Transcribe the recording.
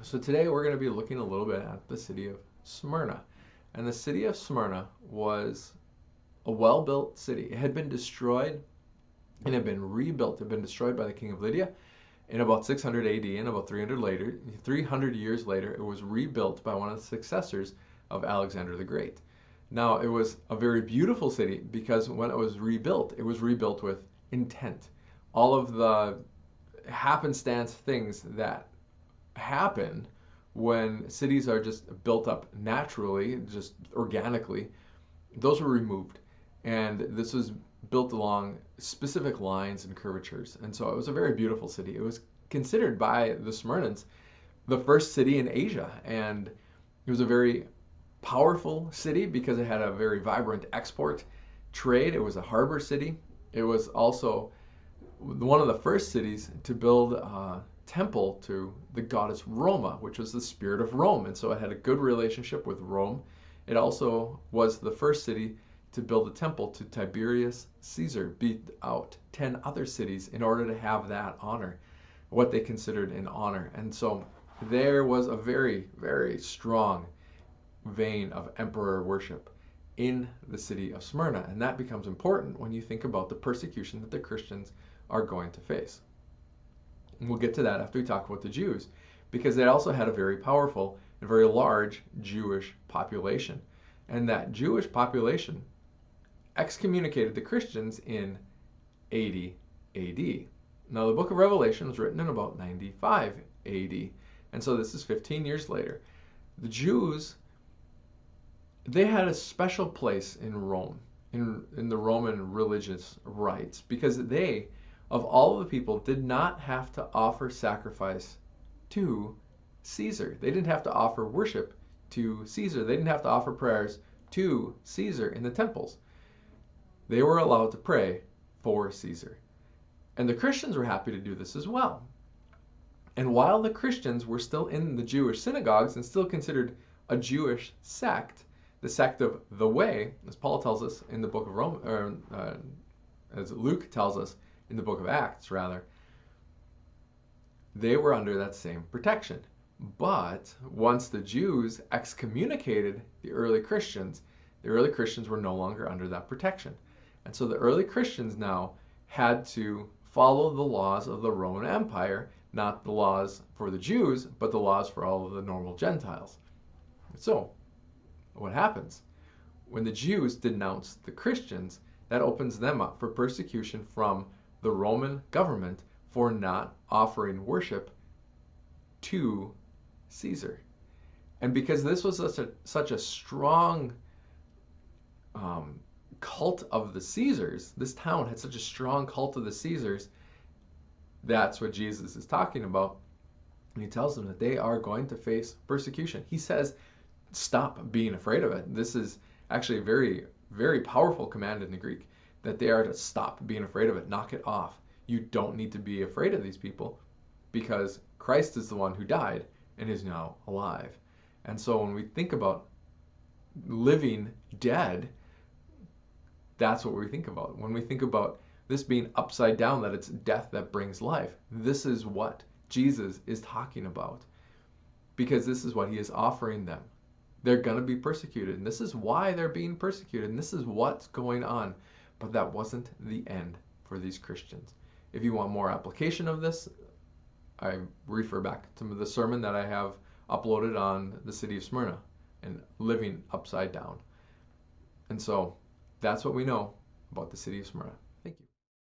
So today we're going to be looking a little bit at the city of Smyrna. And the city of Smyrna was a well-built city. It had been destroyed and had been rebuilt. It had been destroyed by the king of Lydia in about 600 AD, and about 300 years later, it was rebuilt by one of the successors of Alexander the Great. Now, it was a very beautiful city because when it was rebuilt with intent. All of the happenstance things that happen when cities are just built up naturally, just organically, those were removed. And this was built along specific lines and curvatures. And so it was a very beautiful city. It was considered by the Smyrnans the first city in Asia. And it was a very powerful city because it had a very vibrant export trade. It was a harbor city. It was also one of the first cities to build a temple to the goddess Roma, which was the spirit of Rome. And so it had a good relationship with Rome. It also was the first city to build a temple to Tiberius Caesar, beat out 10 other cities in order to have that honor, what they considered an honor. And so there was a very, very strong vein of emperor worship in the city of Smyrna. And that becomes important when you think about the persecution that the Christians are going to face. And we'll get to that after we talk about the Jews, because they also had a very powerful and very large Jewish population. And that Jewish population excommunicated the Christians in 80 AD. Now, the book of Revelation was written in about 95 AD. And so this is 15 years later. The Jews, they had a special place in Rome, in the Roman religious rites, because they, of all of the people, did not have to offer sacrifice to Caesar. They didn't have to offer worship to Caesar. They didn't have to offer prayers to Caesar in the temples. They were allowed to pray for Caesar. And the Christians were happy to do this as well. And while the Christians were still in the Jewish synagogues and still considered a Jewish sect, the sect of the way, as Paul tells us in the book of Rome, or as Luke tells us in the book of Acts, rather, they were under that same protection. But once the Jews excommunicated the early Christians were no longer under that protection. And so the early Christians now had to follow the laws of the Roman Empire, not the laws for the Jews, but the laws for all of the normal Gentiles. So, what happens? When the Jews denounce the Christians, that opens them up for persecution from the Roman government for not offering worship to Caesar. And because this was such a strong cult of the Caesars, this town had such a strong cult of the Caesars, that's what Jesus is talking about. And he tells them that they are going to face persecution. He says, stop being afraid of it. This is actually a very, very powerful command in the Greek, that they are to stop being afraid of it, knock it off. You don't need to be afraid of these people because Christ is the one who died and is now alive. And so when we think about living dead, that's what we think about. When we think about this being upside down, that it's death that brings life, this is what Jesus is talking about, because this is what he is offering them. They're going to be persecuted, and this is why they're being persecuted, and this is what's going on. But that wasn't the end for these Christians. If you want more application of this, I refer back to the sermon that I have uploaded on the city of Smyrna and living upside down. And so that's what we know about the city of Smyrna.